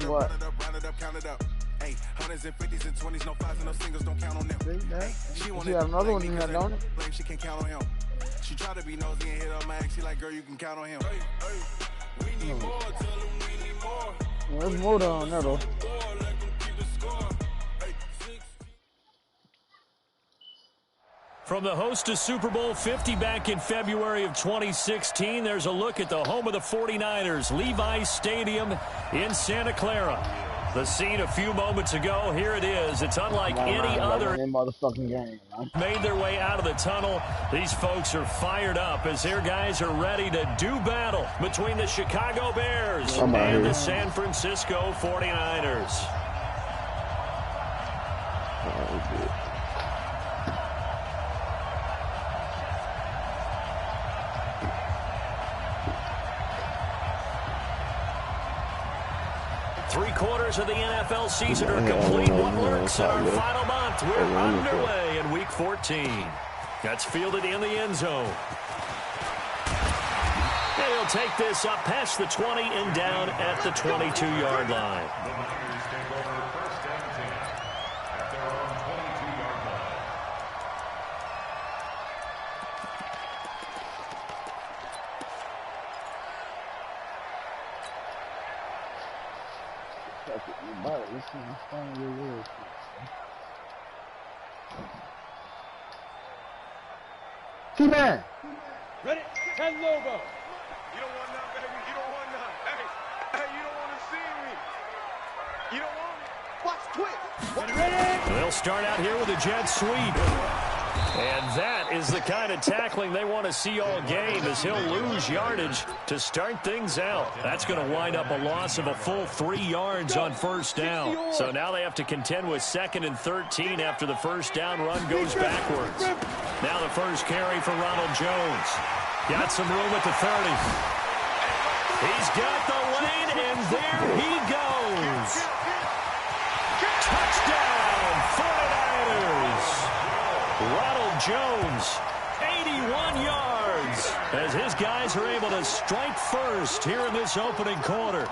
What? Hey, hundreds and fifties and 20s, no fives and no singles, don't count on them. She have another one in there, don't it? She can't count on him. She try to be nosy and hit up Max. She like, girl, you can count on him. We need more, tell them we need more. Well, there's more on there, though. From the host of Super Bowl 50 back in February of 2016, there's a look at the home of the 49ers, Levi's Stadium in Santa Clara. The scene a few moments ago, here it is. It's unlike any other. Motherfucking game, man. Made their way out of the tunnel. These folks are fired up as their guys are ready to do battle between the Chicago Bears and the San Francisco 49ers. Three-quarters of the NFL season are complete. What lurks in our final month? We're underway in Week 14. That's fielded in the end zone. And he'll take this up past the 20 and down at the 22-yard line. T-Man! Ready? 10 logo. You don't want none, baby. You don't want none. Hey, you don't want to see me. You don't want it. Watch Twitch. Ready? They'll start out here with a jet sweep. And that is the kind of tackling they want to see all game, as he'll lose yardage to start things out. That's going to wind up a loss of a full 3 yards on first down. So now they have to contend with 2nd and 13 after the first down run goes backwards. Now the first carry for Ronald Jones. Got some room at the 30. He's got the lane, and there he goes. Touchdown, 49ers. Ronald Jones, 81 yards, as his guys are able to strike first here in this opening quarter.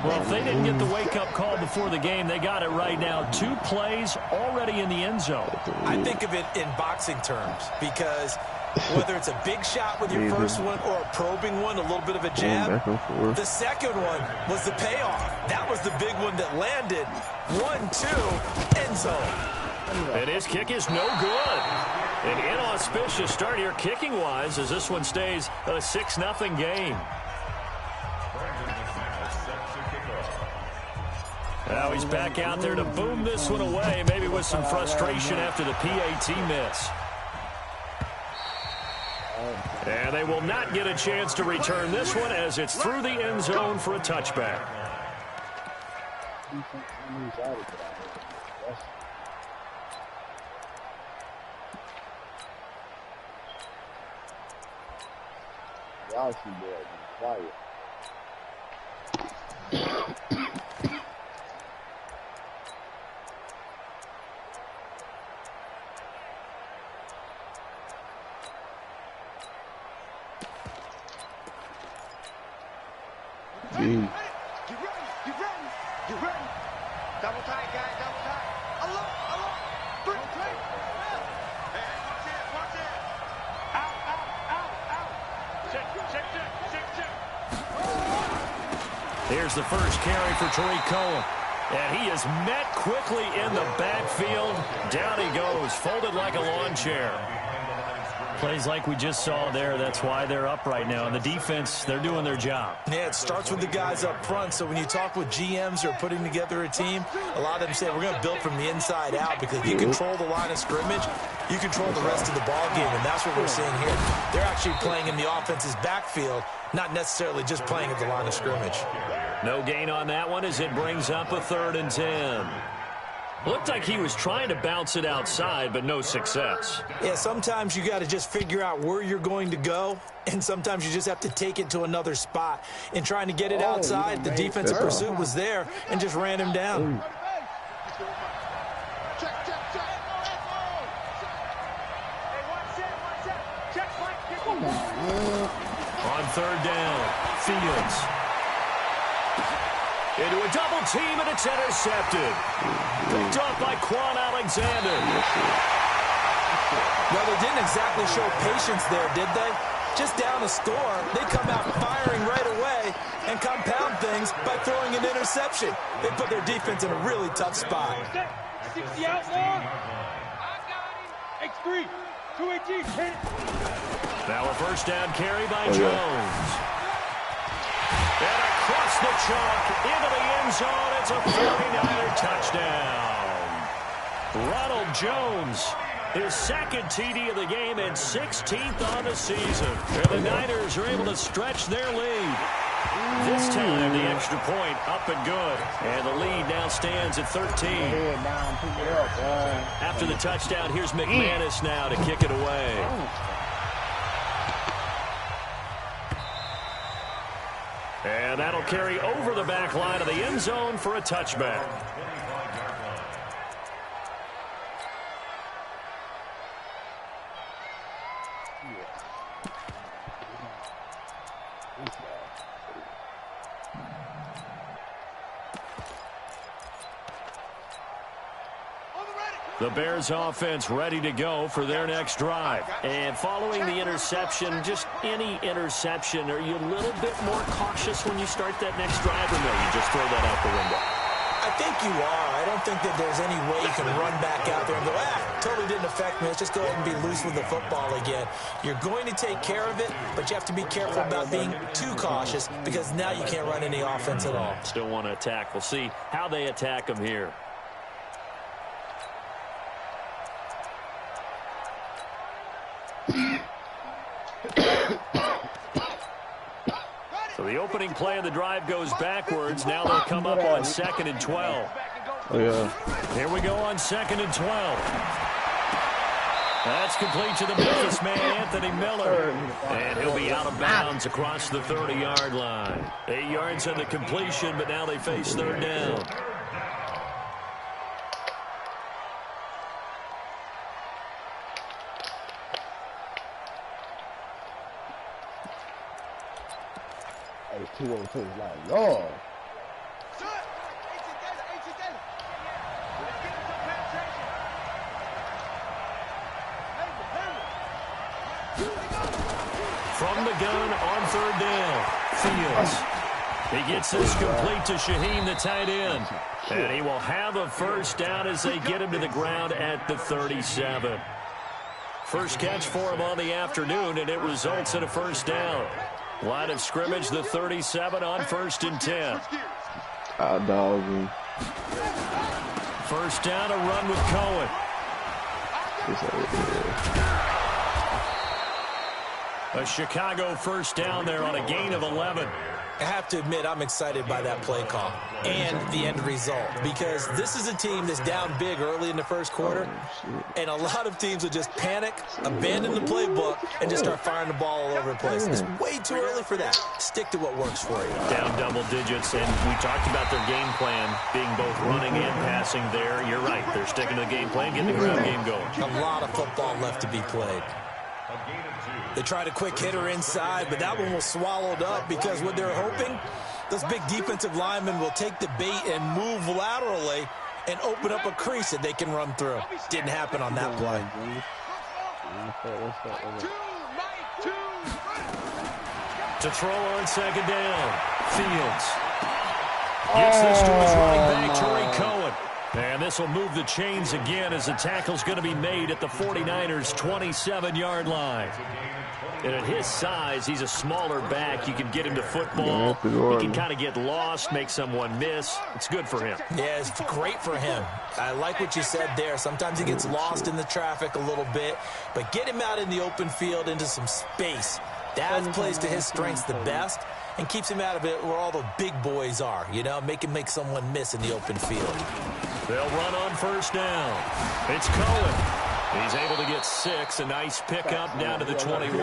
Well, if they didn't get the wake-up call before the game, they got it right now. 2 plays already in the end zone. I think of it in boxing terms, because whether it's a big shot with your first one or a probing one, a little bit of a jab, the second one was the payoff. That was the big one that landed. 1-2, end zone. And his kick is no good. An inauspicious start here kicking-wise, as this one stays a 6-0 game. Now he's back out there to boom this one away, maybe with some frustration after the PAT miss. And they will not get a chance to return this one, as it's through the end zone for a touchback. Y'all see boys quiet. You ready? Double tight, guys, double tight. Alone. 3. Hey, watch it. Out. Check. Here's the first carry for Tariq Cohen. And he is met quickly in the backfield. Down he goes, folded like a lawn chair. Plays like we just saw there. That's why they're up right now. And the defense, they're doing their job. Yeah, it starts with the guys up front. So when you talk with GMs who are putting together a team, a lot of them say we're going to build from the inside out, because if you control the line of scrimmage, you control the rest of the ball game. And that's what we're seeing here. They're actually playing in the offense's backfield, not necessarily just playing at the line of scrimmage. No gain on that one as it brings up a 3rd and 10. Looked like he was trying to bounce it outside, but no success. Yeah, sometimes you got to just figure out where you're going to go, and sometimes you just have to take it to another spot. In trying to get it outside, the defensive pursuit was there and just ran him down. On 3rd down, Fields. Into a double team, and it's intercepted. Picked off by Quan Alexander. Well, they didn't exactly show patience there, did they? Just down a score, they come out firing right away and compound things by throwing an interception. They put their defense in a really tough spot. 60 outlaw. X3. 218. Hit. Now a first down carry by Jones. And across the chalk into the end zone. It's a 49er touchdown. Ronald Jones, his second TD of the game and 16th on the season. And the Niners are able to stretch their lead. This time, the extra point up and good. And the lead now stands at 13. After the touchdown, here's McManus now to kick it away. And that'll carry over the back line of the end zone for a touchback. The Bears offense ready to go for their next drive. And following the interception, just any interception, are you a little bit more cautious when you start that next drive, or no, you just throw that out the window? I think you are. I don't think that there's any way you can run back out there and go, totally didn't affect me. Let's just go ahead and be loose with the football again. You're going to take care of it, but you have to be careful about being too cautious because now you can't run any offense at all. Still want to attack. We'll see how they attack them here. So the opening play of the drive goes backwards. Now they'll come up on 2nd and 12. Oh, yeah. Here we go on 2nd and 12. That's complete to the Memphis man, Anthony Miller. And he'll be out of bounds across the 30-yard line. 8 yards on the completion, but now they face 3rd down. It's 202. Like, Lord. From the gun on 3rd down, Fields. He gets this complete to Shaheen, the tight end. And he will have a first down as they get him to the ground at the 37. First catch for him on the afternoon, and it results in a first down. Line of scrimmage, the 37 on 1st and 10. Doggy. First down, a run with Cohen. A Chicago first down there on a gain of 11. I have to admit, I'm excited by that play call and the end result because this is a team that's down big early in the first quarter, and a lot of teams will just panic, abandon the playbook, and just start firing the ball all over the place. It's way too early for that. Stick to what works for you. Down double digits, and we talked about their game plan being both running and passing there. You're right. They're sticking to the game plan, getting the ground game going. A lot of football left to be played. They tried a quick hitter inside, but that one was swallowed up because what they're hoping, those big defensive linemen will take the bait and move laterally and open up a crease that they can run through. Didn't happen on that play. To throw on 2nd down, Fields. Gets this to his running back, Tariq Cohen. And this will move the chains again as the tackle's going to be made at the 49ers' 27-yard line. And at his size, he's a smaller back. You can get him to football. He can kind of get lost, make someone miss. It's good for him. Yeah, it's great for him. I like what you said there. Sometimes he gets lost in the traffic a little bit. But get him out in the open field into some space. That plays to his strengths the best and keeps him out of it where all the big boys are. You know, make him make someone miss in the open field. They'll run on first down. It's Cohen. He's able to get 6. A nice pickup down to the 21.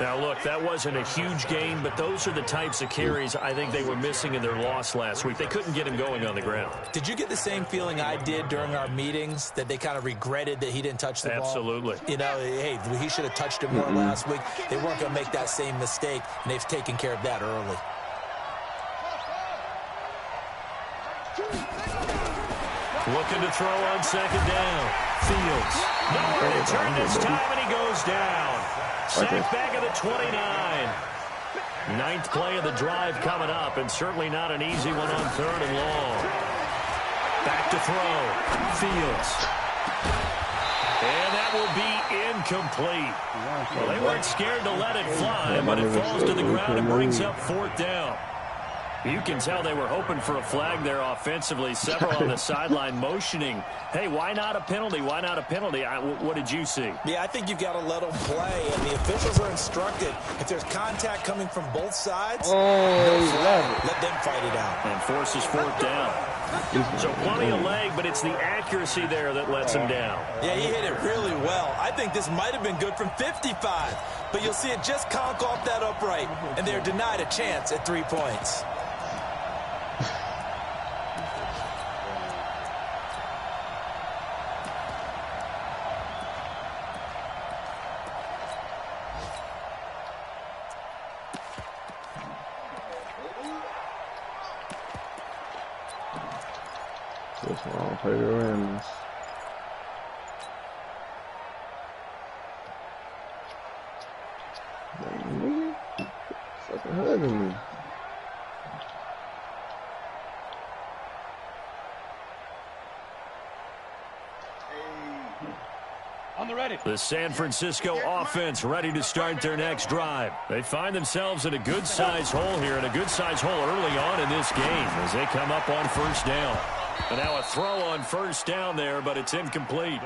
Now, look, that wasn't a huge gain, but those are the types of carries I think they were missing in their loss last week. They couldn't get him going on the ground. Did you get the same feeling I did during our meetings, that they kind of regretted that he didn't touch the ball? Absolutely. You know, hey, he should have touched it more last week. They weren't going to make that same mistake, and they've taken care of that early. Looking to throw on second down. Fields. Nowhere to turn this time, and he goes down. Sacked back at the 29. Ninth play of the drive coming up, and certainly not an easy one on 3rd and long. Back to throw. Fields. And that will be incomplete. Well, they weren't scared to let it fly, but it falls to the ground and brings up 4th down. You can tell they were hoping for a flag there offensively. Several on the sideline motioning, hey, why not a penalty? Why not a penalty? What did you see? Yeah, I think you've got to let them play, and the officials are instructed. If there's contact coming from both sides, let them fight it out. And forces 4th down. So plenty of leg, but it's the accuracy there that lets him down. Yeah, he hit it really well. I think this might have been good from 55, but you'll see it just conk off that upright, and they're denied a chance at 3 points. That's why I don't play the Rams. Nigga, fucking hugging me. On the ready. The San Francisco offense ready to start their next drive. They find themselves in a good-sized hole here, and a good-sized hole early on in this game as they come up on 1st down. And now a throw on 1st down there, but it's incomplete.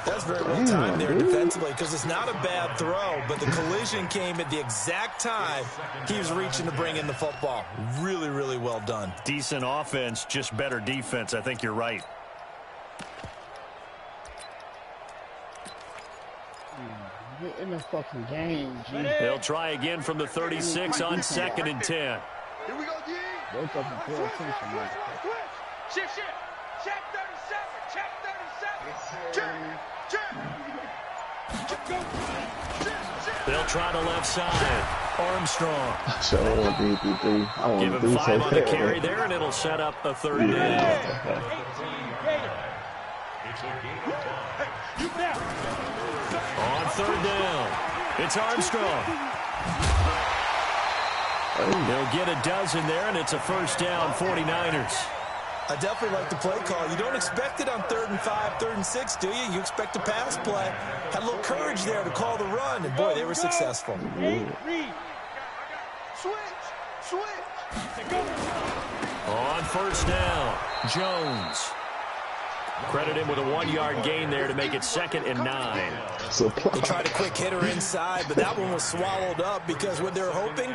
That's very well timed there defensively, because it's not a bad throw, but the collision came at the exact time he was reaching to bring in the football. Really, really well done. Decent offense, just better defense. I think you're right. Get in the fucking game, G. They'll try again from the 36 on 2nd and 10. Here we go, D. Wake up and pay attention, man. Shift. Check 37. Check 37. They'll try to left side. Armstrong. So I want DP3. I want Give him 5 on the carry there, and it'll set up a 3rd down. On 3rd down, it's Armstrong. They'll get a dozen there, and it's a 1st down, 49ers. I definitely like the play call. You don't expect it on 3rd and 5, 3rd and 6, do you? You expect a pass play. Had a little courage there to call the run, and boy, they were successful. Switch. On 1st down, Jones. Credit him with a 1-yard gain there to make it 2nd and 9. They tried a quick hitter inside, but that one was swallowed up because what they're hoping,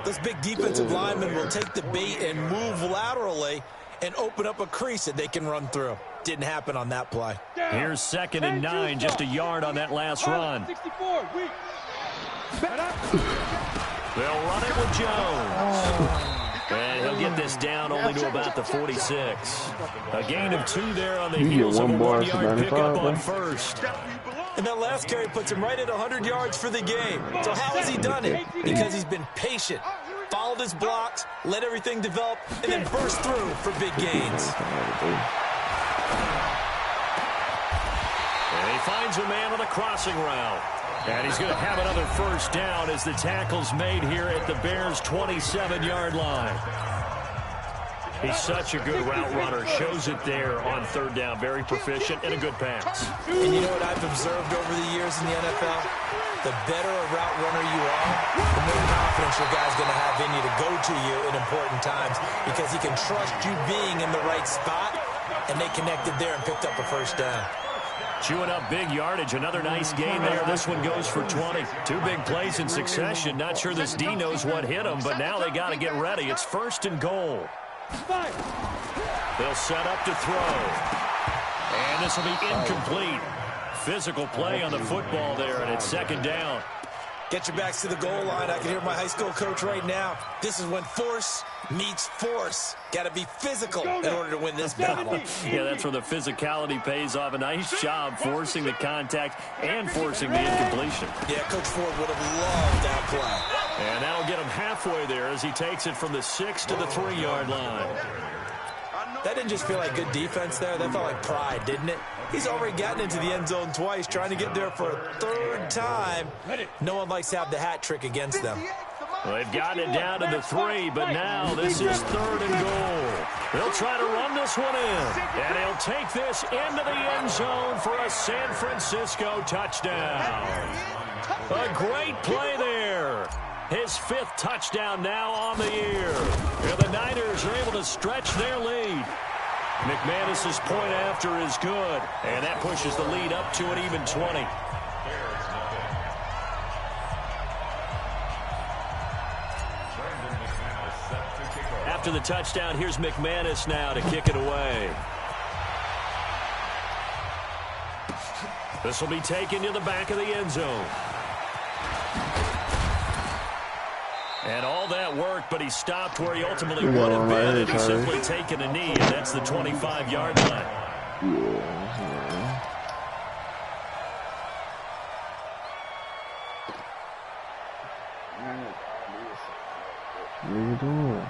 those big defensive linemen will take the bait and move laterally and open up a crease that they can run through. Didn't happen on that play. Here's 2nd and 9, just a yard on that last run. They'll run it with Jones. And he'll get this down only to about the 46. A gain of 2 there on the heels of a 1-yard pickup on 1st. And that last carry puts him right at 100 yards for the game. So how has he done it? Because he's been patient, followed his blocks, let everything develop, and then burst through for big gains. And he finds a man on the crossing route. And he's going to have another 1st down as the tackle's made here at the Bears' 27-yard line. He's such a good route runner. Shows it there on 3rd down. Very proficient and a good pass. And you know what I've observed over the years in the NFL? The better a route runner you are, the more confidence your guy's going to have in you to go to you in important times because he can trust you being in the right spot, and they connected there and picked up a 1st down. Chewing up big yardage. Another nice gain there. This one goes for 20. 2 big plays in succession. Not sure this D knows what hit him, but now they got to get ready. It's 1st and goal. They'll set up to throw. And this will be incomplete. Physical play on the football there, and it's 2nd down. Get your backs to the goal line. I can hear my high school coach right now. This is when force meets force. Got to be physical in order to win this battle. Yeah, that's where the physicality pays off. A nice job forcing the contact and forcing the incompletion. Yeah, Coach Ford would have loved that play. And that'll get him halfway there as he takes it from the 6 to the 3-yard line. I know That didn't just feel like good defense there. That felt like pride, didn't it? He's already gotten into the end zone twice, trying to get there for a third time. No one likes to have the hat trick against them. Well, they've gotten it down to the 3, but now this is 3rd and goal. They'll try to run this one in, and he'll take this into the end zone for a San Francisco touchdown. A great play there. His 5th touchdown now on the year. And the Niners are able to stretch their lead. McManus's point after is good, and that pushes the lead up to an even 20. After the touchdown, here's McManus now to kick it away. This will be taken to the back of the end zone. And all that work, but he stopped where he ultimately would have been, and he's simply taken a knee, and that's the 25-yard line. What are you doing?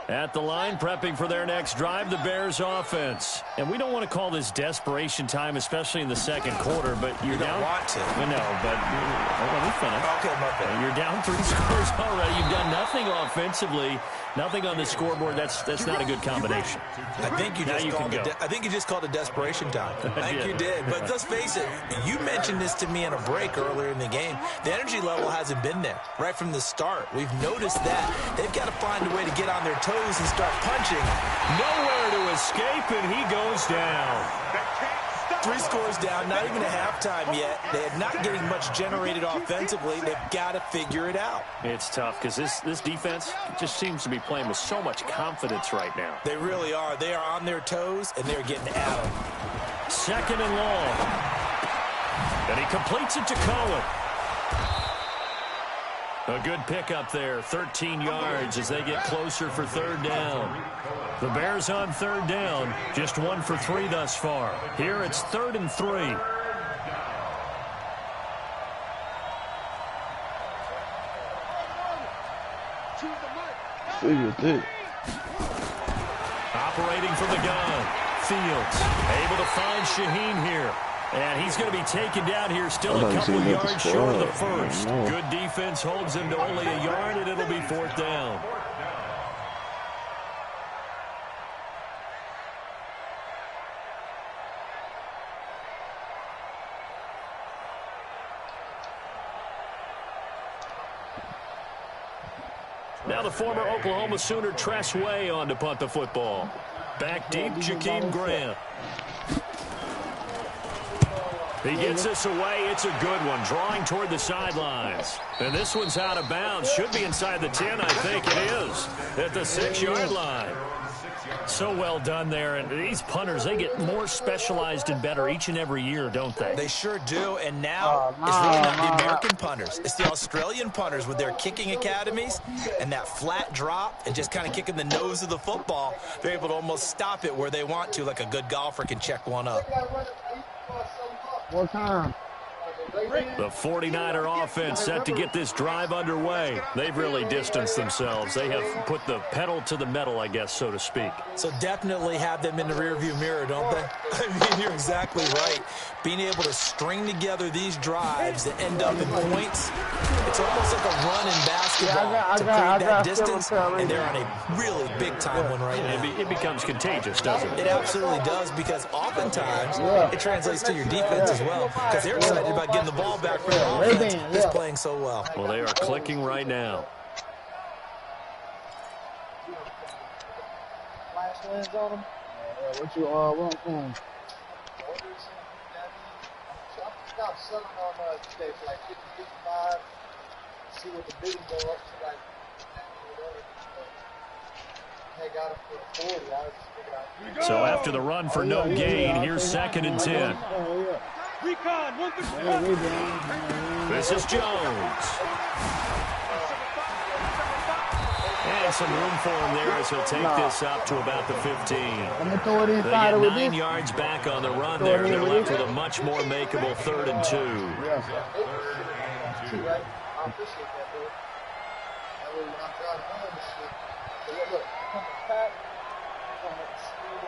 At the line, prepping for their next drive, the Bears offense. And we don't want to call this desperation time, especially in the second quarter, but you're down. You don't want to. No, but let me finish. Okay, my bad. You're down 3 scores already. You've done nothing offensively, nothing on the scoreboard. That's not a good combination. I think you just called it desperation time. I think you did. But let's face it, you mentioned this to me in a break earlier in the game. The energy level hasn't been there right from the start. We've noticed that. They've got to find a way to get on their toes and start punching. Nowhere to escape, and he goes down. 3 scores down, not even a halftime yet. They're not getting much generated offensively. They've got to figure it out. It's tough because this defense just seems to be playing with so much confidence right now. They really are. They are on their toes, and they're getting at them. 2nd and long. And he completes it to Cohen. A good pickup there, 13 yards as they get closer for 3rd down. The Bears on 3rd down, just 1 for 3 thus far. Here it's 3rd and 3. Operating from the gun, Fields able to find Shaheen here. And he's going to be taken down here, still a couple yards short of the first. Good defense holds him to only a yard, and it'll be 4th down. Now the former Oklahoma Sooner Tress Way on to punt the football. Back deep, Jakeem Grant. He gets this away. It's a good one, drawing toward the sidelines. And this one's out of bounds. Should be inside the 10, I think it is, at the 6-yard line. So well done there. And these punters, they get more specialized and better each and every year, don't they? They sure do. And now it's really not the American punters. It's the Australian punters with their kicking academies and that flat drop and just kind of kicking the nose of the football. They're able to almost stop it where they want to, like a good golfer can check one up. What time? The 49er offense set to get this drive underway. They've really distanced themselves. They have put the pedal to the metal, I guess, so to speak. So definitely have them in the rearview mirror, don't they? I mean, you're exactly right. Being able to string together these drives that end up in points, it's almost like a run in basketball to create that distance, and they're on a really big-time one right now. It becomes contagious, doesn't it? It absolutely does, because oftentimes it translates to your defense as well, because they're excited about getting the ball back for the offense that's playing so well. Well, they are clicking right now. What you want from him? Stop selling on today for like 50, 55. See what the bidding go up to, like, hey, got it for 40. I was just figuring out. So after the run for no gain, here's 2nd and 10. Recon, 1 This is Jones. And some room for him there as he'll take this up to about the 15. They get 9 yards back on the run there. They're left with a much more makeable 3rd and 2. really when I'm driving home and shit. So look, come to pack, come to speed,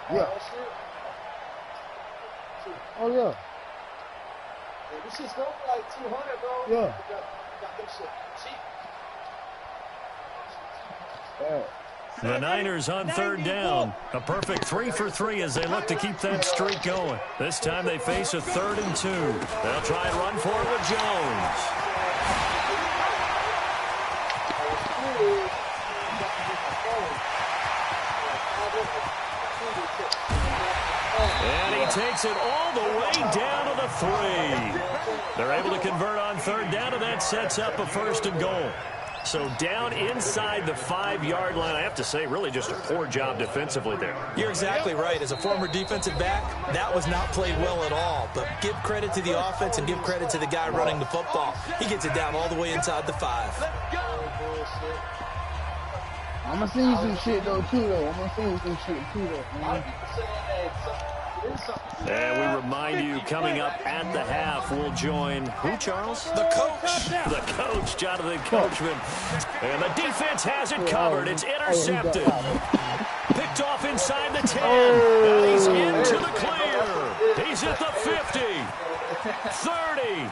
all that shit. Oh, yeah. Yeah, this shit's going for like 200, bro. Yeah. Got them shit cheap. Yeah. The Niners on third down. A perfect 3 for 3 as they look to keep that streak going. This time they face a 3rd and 2. They'll try and run for it with Jones. And he takes it all the way down to the 3. They're able to convert on third down, and that sets up a 1st and goal. So down inside the 5-yard line. I have to say, really just a poor job defensively there. You're exactly right. As a former defensive back, that was not played well at all. But give credit to the offense and give credit to the guy running the football. He gets it down all the way inside the 5. I'm going to see you some shit, though, too, though. I'm going to see you some shit, too, though, man. And we remind you, coming up at the half, we'll join who, Charles? The coach. The coach, Jonathan Coachman. And the defense has it covered. It's intercepted. Picked off inside the 10. And he's into the clear. He's at the 50, 30,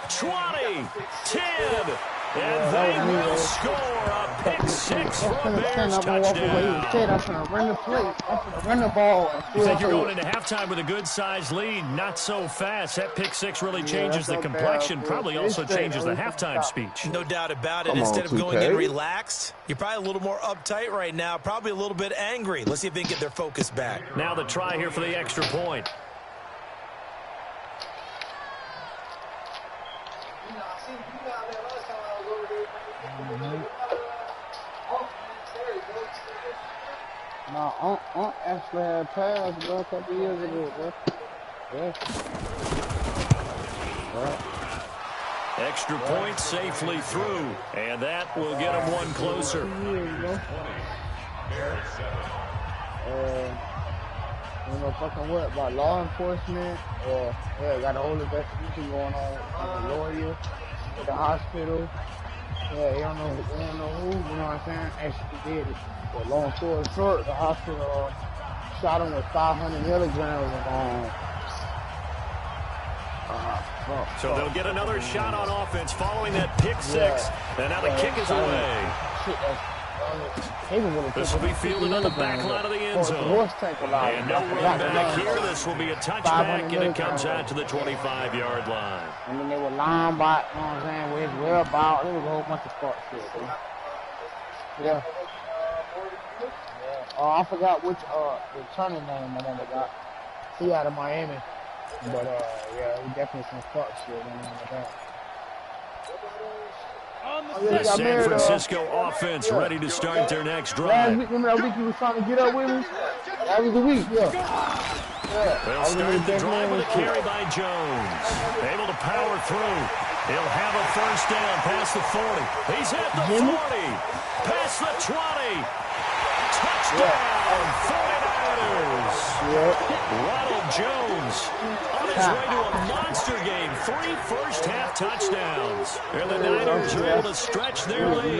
20, 10. And they will score a pick 6 for a Bears touchdown. I'm going to run the play. I'm going to run the ball. You think you're going into halftime with a good-sized lead? Not so fast. That pick 6 really changes the complexion. Probably also changes the halftime speech. No doubt about it. Instead of going in relaxed, you're probably a little more uptight right now. Probably a little bit angry. Let's see if they can get their focus back. Now the try here for the extra point. No, Unc actually had passed, bro, a couple years ago, bro. Yeah. Right. Extra point safely through, and that will get them one closer. You know, fucking what, about law enforcement, or, got a whole investigation going on with the lawyer, at the hospital. Yeah, you don't know who, you know what I'm saying, actually did it. But long story short, the hospital shot him with 500 milligrams of So they'll get another shot on offense following that pick 6, and now the kick is away. This will be fielded on the back line of the end zone. And no run back here. This will be a touchback, and it comes out to the 25-yard line. And then they were lying about, you know what I'm saying, where his whereabouts. There was a whole bunch of fuck shit, dude. Yeah. I forgot which returning name my mother got. He out of Miami. But, yeah, he definitely some fuck shit going on with that. The San Francisco offense ready to start their next drive. Last week, remember that week you was trying to get up with me? That was the week, yeah. They'll start the drive with a carry by Jones. Able to power through. He'll have a 1st down past the 40. He's at the 40. Past the 20. Touchdown, 49ers. Ronald Jones on his way to a monster game. 3 first-half touchdowns. And the Niners are able to stretch their lead.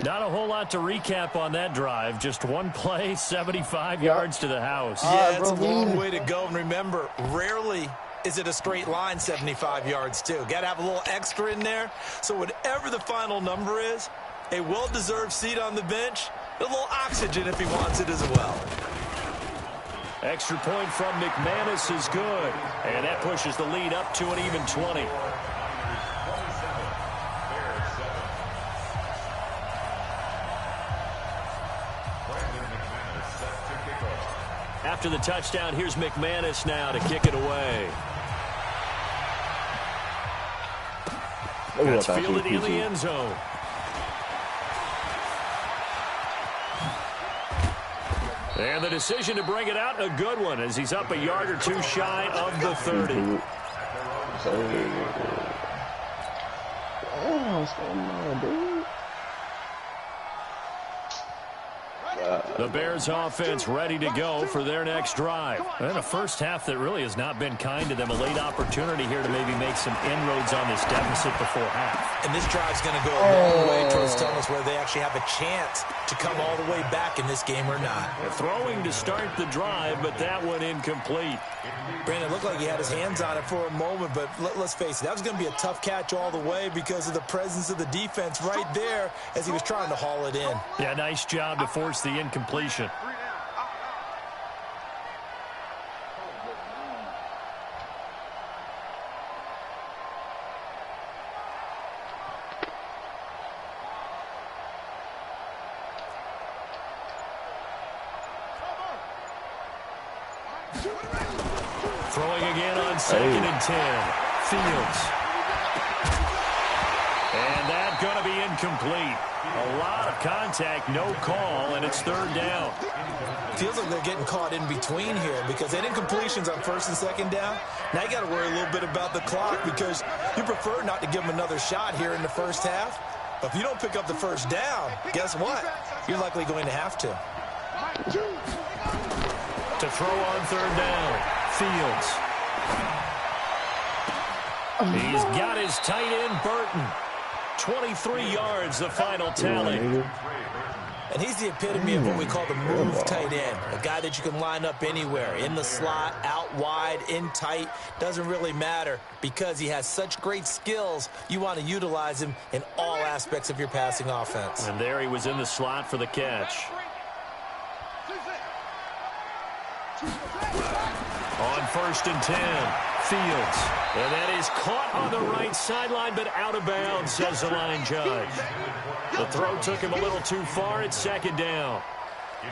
Not a whole lot to recap on that drive. Just one play, 75 yards to the house. Yeah, it's a long way to go. And remember, rarely is it a straight line 75 yards, too. Got to have a little extra in there. So whatever the final number is, a well-deserved seat on the bench, a little oxygen if he wants it as well. Extra point from McManus is good, and that pushes the lead up to an even 20. After the touchdown, here's McManus now to kick it away. That's fielded in the end zone. And the decision to bring it out, a good one, as he's up a yard or two shy of the 30. Oh, what's going on, dude? The Bears offense ready to go for their next drive. And a first half that really has not been kind to them. A late opportunity here to maybe make some inroads on this deficit before half. And this drive's going to go a long way towards telling us whether they actually have a chance to come all the way back in this game or not. Throwing to start the drive, but that one incomplete. Brandon, it looked like he had his hands on it for a moment, but let's face it, that was going to be a tough catch all the way because of the presence of the defense right there as he was trying to haul it in. Yeah, nice job to force the incompletion. Throwing again on 2nd and 10. Fields. And that's going to be incomplete. A lot of contact, no call, and it's 3rd down. Feels like they're getting caught in between here because they did incompletions on 1st and 2nd down. Now you got to worry a little bit about the clock because you prefer not to give them another shot here in the first half. But if you don't pick up the 1st down, guess what? You're likely going to have to. To throw on 3rd down, Fields. He's got his tight end, Burton. 23 yards, the final tally. And he's the epitome of what we call the move tight end. A guy that you can line up anywhere, in the slot, out wide, in tight. Doesn't really matter because he has such great skills. You want to utilize him in all aspects of your passing offense. And there he was in the slot for the catch. On 1st and 10, Fields. And that is caught on the right sideline, but out of bounds, says the line judge. The throw took him a little too far. It's 2nd down.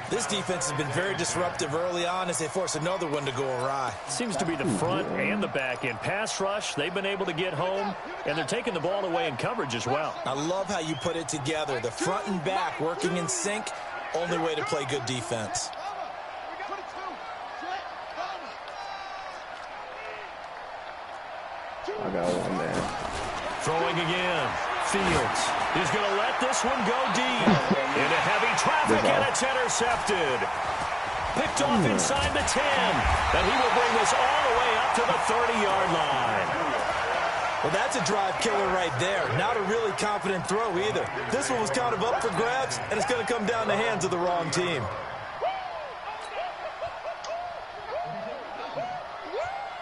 This defense has been very disruptive early on as they force another one to go awry. Seems to be the front and the back end. Pass rush, they've been able to get home, and they're taking the ball away in coverage as well. I love how you put it together. The front and back working in sync, only way to play good defense. I got one, man. Throwing again. Fields is going to let this one go deep. Into heavy traffic, and it's intercepted. Picked off inside the 10. And he will bring this all the way up to the 30-yard line. Well, that's a drive killer right there. Not a really confident throw either. This one was kind of up for grabs, and it's going to come down the hands of the wrong team.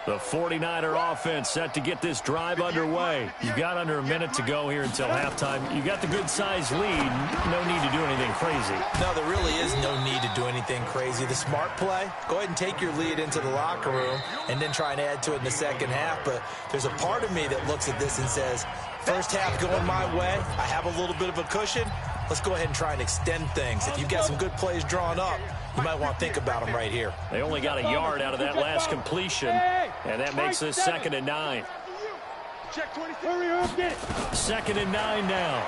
The 49er offense set to get this drive underway. You've got under a minute to go here until halftime. You've got the good-sized lead. No need to do anything crazy. No, there really is no need to do anything crazy. The smart play, go ahead and take your lead into the locker room and then try and add to it in the second half. But there's a part of me that looks at this and says, first half going my way, I have a little bit of a cushion. Let's go ahead and try and extend things. If you've got some good plays drawn up, you might want to think about them right here. They only got a yard out of that last completion, and that makes this 2nd and 9. Second and 9 now.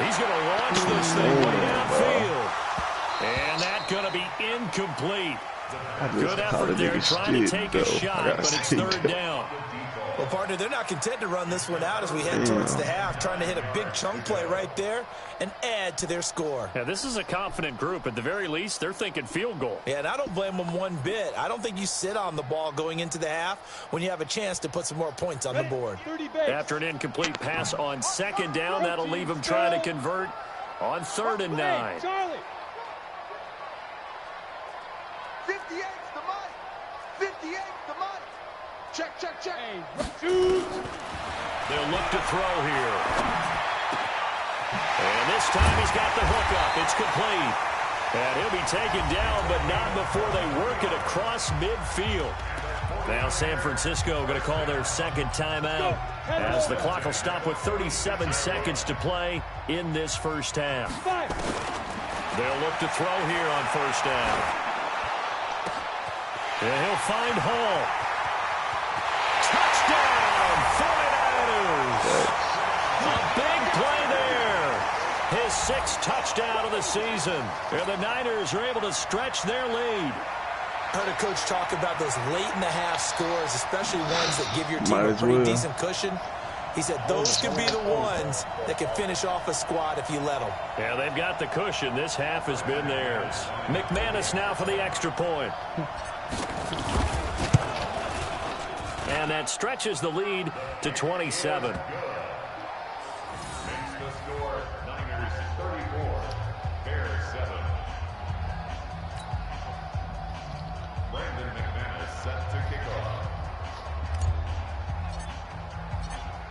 He's going to launch this thing way downfield. And that's going to be incomplete. Good effort there trying to take a shot, but it's 3rd down. Well, partner, they're not content to run this one out as we head towards the half, trying to hit a big chunk play right there and add to their score. Yeah, this is a confident group. At the very least, they're thinking field goal. Yeah, and I don't blame them one bit. I don't think you sit on the ball going into the half when you have a chance to put some more points on the board. After an incomplete pass on 2nd down, that'll leave them trying to convert on 3rd and 9. 58's the money. 58's the money. Check, check, check. They'll look to throw here. And this time he's got the hook up. It's complete. And he'll be taken down, but not before they work it across midfield. Now San Francisco going to call their 2nd timeout as the clock will stop with 37 seconds to play in this first half. They'll look to throw here on 1st down. And he'll find Hall. Touchdown, 49ers. A big play there. His 6th touchdown of the season. And the Niners are able to stretch their lead. I heard a coach talk about those late-in-the-half scores, especially ones that give your team a pretty decent cushion. He said those could be the ones that could finish off a squad if you let them. Yeah, they've got the cushion. This half has been theirs. McManus now for the extra point. And that stretches the lead to 27.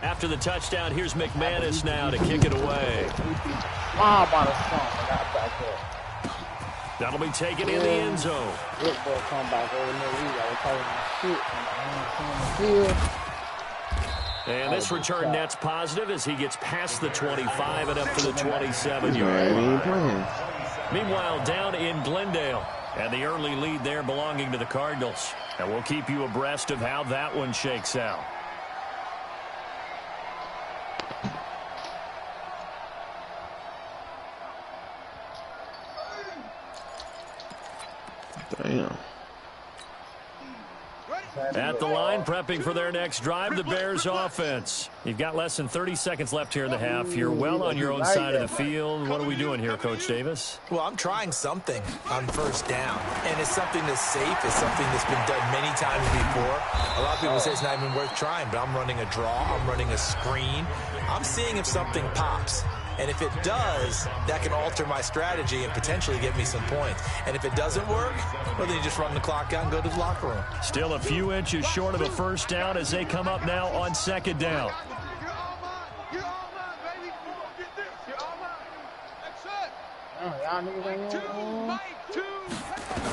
After the touchdown, here's McManus now to kick it away. That'll be taken in the end zone. And this return net's positive as he gets past the 25 and up to the 27-yard line. Meanwhile, down in Glendale, and the early lead there belonging to the Cardinals. And we'll keep you abreast of how that one shakes out. Damn. At the line, prepping for their next drive, the Bears offense. You've got less than 30 seconds left here in the half. You're well on your own side of the field. What are we doing here, Coach Davis? Well, I'm trying something on first down, and it's something that's safe. It's something that's been done many times before. A lot of people say it's not even worth trying, but I'm running a draw. I'm running a screen. I'm seeing if something pops. And if it does, that can alter my strategy and potentially get me some points. And if it doesn't work, well, then you just run the clock out and go to the locker room. Still a few inches short of a first down as they come up now on second down.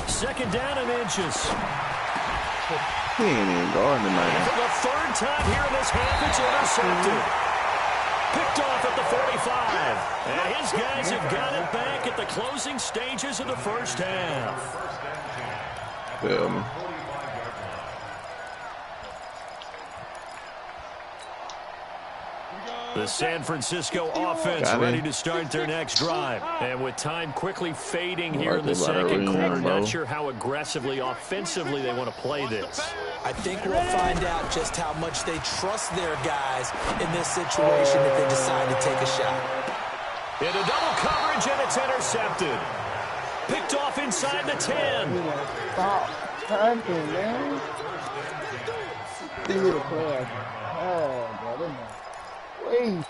Second down and inches. He ain't even guarding tonight. For the third time here in this half, it's intercepted. Picked off at the 45. And his guys have got it back at the closing stages of the first half. The San Francisco offense ready to start their next drive. And with time quickly fading here in the second quarter, not sure how aggressively, offensively they want to play this. I think we'll find out just how much they trust their guys in this situation if they decide to take a shot. Into double coverage, and it's intercepted. Picked off inside the 10. Stop punting, man. Wait.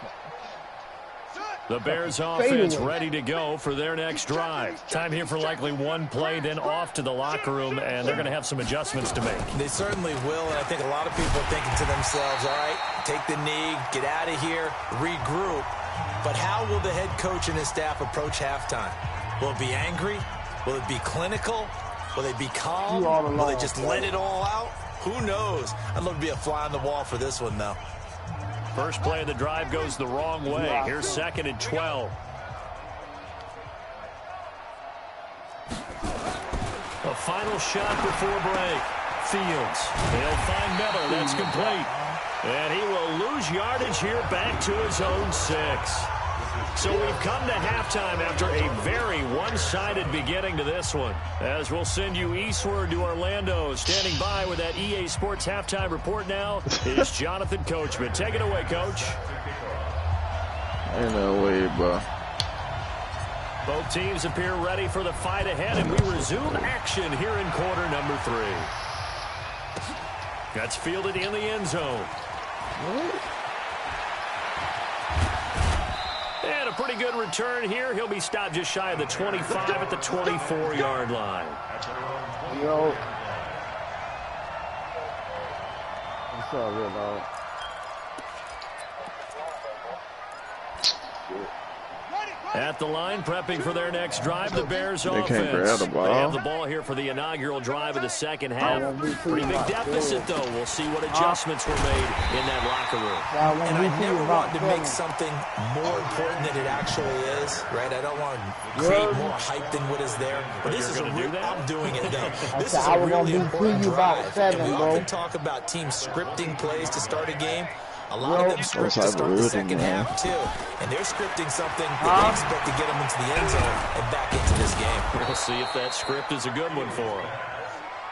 The Bears offense ready to go for their next drive. Time here for likely one play, then off to the locker room, and they're going to have some adjustments to make. They certainly will, and I think a lot of people are thinking to themselves, all right, take the knee, get out of here, regroup. But how will the head coach and his staff approach halftime? Will it be angry? Will it be clinical? Will they be calm? Will they just let it all out? Who knows? I'd love to be a fly on the wall for this one, though. First play of the drive goes the wrong way. Here's second and 12. A final shot before break. Fields. He'll find Miller. That's complete. And he will lose yardage here back to his own 6. So we've come to halftime after a very one-sided beginning to this one. As we'll send you eastward to Orlando. Standing by with that EA Sports halftime report now is Jonathan Coachman. Take it away, Coach. Ain't no way, bro. Both teams appear ready for the fight ahead, and we resume action here in quarter number 3. That's fielded in the end zone. And a pretty good return here. He'll be stopped just shy of the 25 at the 24-yard line. Yo. What's up, real dog? At the line, prepping for their next drive, the Bears They offense. can't grab the ball. They have the ball here for the inaugural drive of the second half. Pretty big deficit, though. We'll see what adjustments were made in that locker room. And I never want to make something more important than it actually is, right? I don't want to create more hype than what is there. But this is a real, I'm doing it, though. This is a really important drive. And we often talk about teams scripting plays to start a game. A lot of them script to start the second half, too. And they're scripting something that they expect to get them into the end zone and back into this game. We'll see if that script is a good one for them.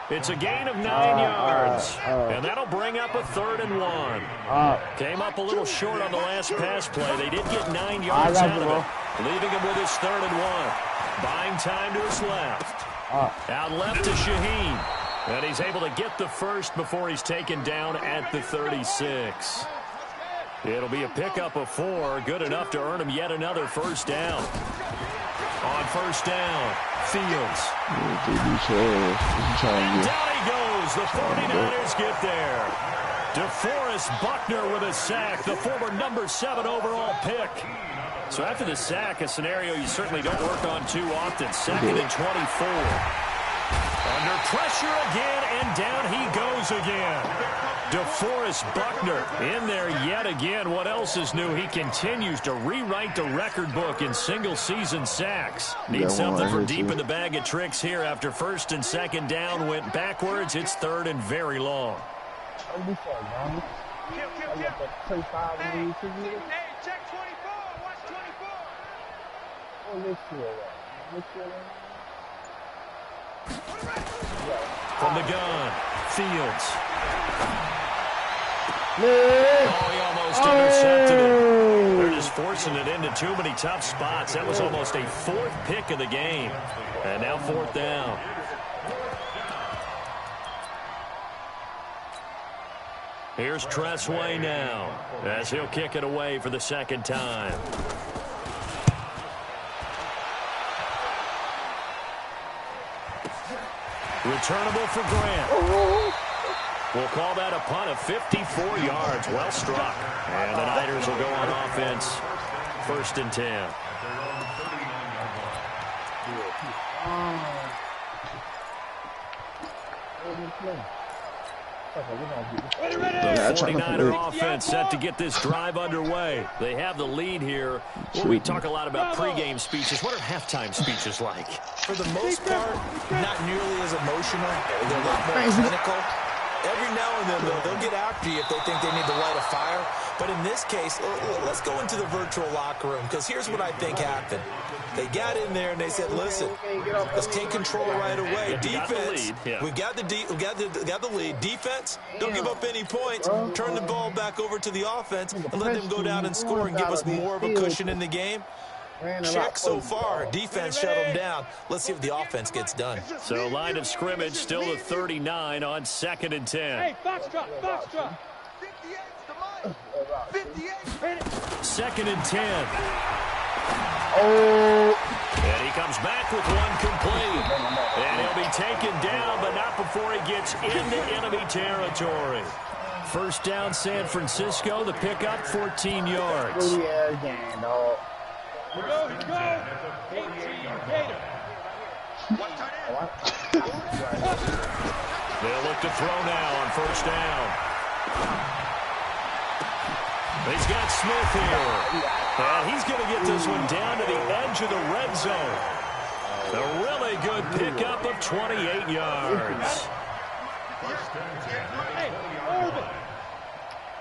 It's a gain of 9 yards, and that'll bring up a 3rd and 1. Came up a little short on the last pass play. They did get 9 yards out of it, leaving him with his 3rd and 1. Buying time to his left. Out left to Shaheen, and he's able to get the first before he's taken down at the 36. It'll be a pickup of 4, good enough to earn him yet another first down. On first down, Fields. And down he goes. The 49ers get there. DeForest Buckner with a sack, the former number 7 overall pick. So after the sack, a scenario you certainly don't work on too often. 2nd and 24. Under pressure again, and down he goes again. DeForest Buckner in there yet again. What else is new? He continues to rewrite the record book in single-season sacks. Needs something from deep in the bag of tricks here after 1st and 2nd down. Went backwards. It's 3rd and very long. Hey, check 24. Watch 24. From the gun, Fields. Oh, he almost intercepted it. They're just forcing it into too many tough spots. That was almost a 4th pick of the game. And now 4th down. Here's Tressway now, as he'll kick it away for the 2nd time. Returnable for Grant. We'll call that a punt of 54 yards. Well struck. And the Niners will go on offense. 1st and 10. The 49er offense set to get this drive underway. They have the lead here. Well, we talk a lot about pregame speeches. What are halftime speeches like? For the most part, not nearly as emotional. They're a lot more clinical. Every now and then, though, they'll get after you if they think they need to light a fire. But in this case, let's go into the virtual locker room, because here's what I think happened. They got in there and they said, listen, let's take control right away. Defense, we got the lead. Defense, don't give up any points. Turn the ball back over to the offense and let them go down and score and give us more of a cushion in the game. Check so far. Defense shut them down. Let's see if the offense gets done. So line of scrimmage still at 39 on 2nd and 10. Hey, Foxtrot. 2nd and 10. Oh. And he comes back with one complete. And he'll be taken down, but not before he gets into enemy territory. First down, San Francisco. The pickup, 14 yards. Go. 18 Gator. They'll look to throw now on first down. He's got Smith here. And he's going to get this one down to the edge of the red zone. A really good pickup of 28 yards. Hey, over.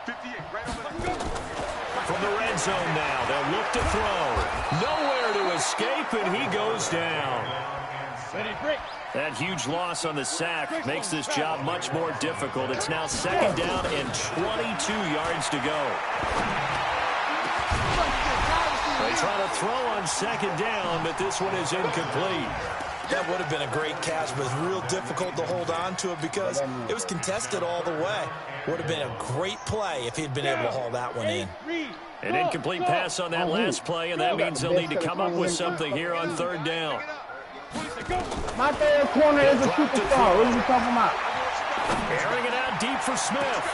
58, right over. From the red zone now, they'll look to throw. Nowhere to escape, and he goes down. That huge loss on the sack makes this job much more difficult. It's now 2nd down and 22 yards to go. They try to throw on 2nd down, but this one is incomplete. That would have been a great catch, but it's real difficult to hold on to it because it was contested all the way. Would have been a great play if he'd been able to haul that one in. An incomplete pass on that last play, and that means they'll need to come up with something here on 3rd down. My third corner is a superstar. What are you talking about? Airing it out deep for Smith.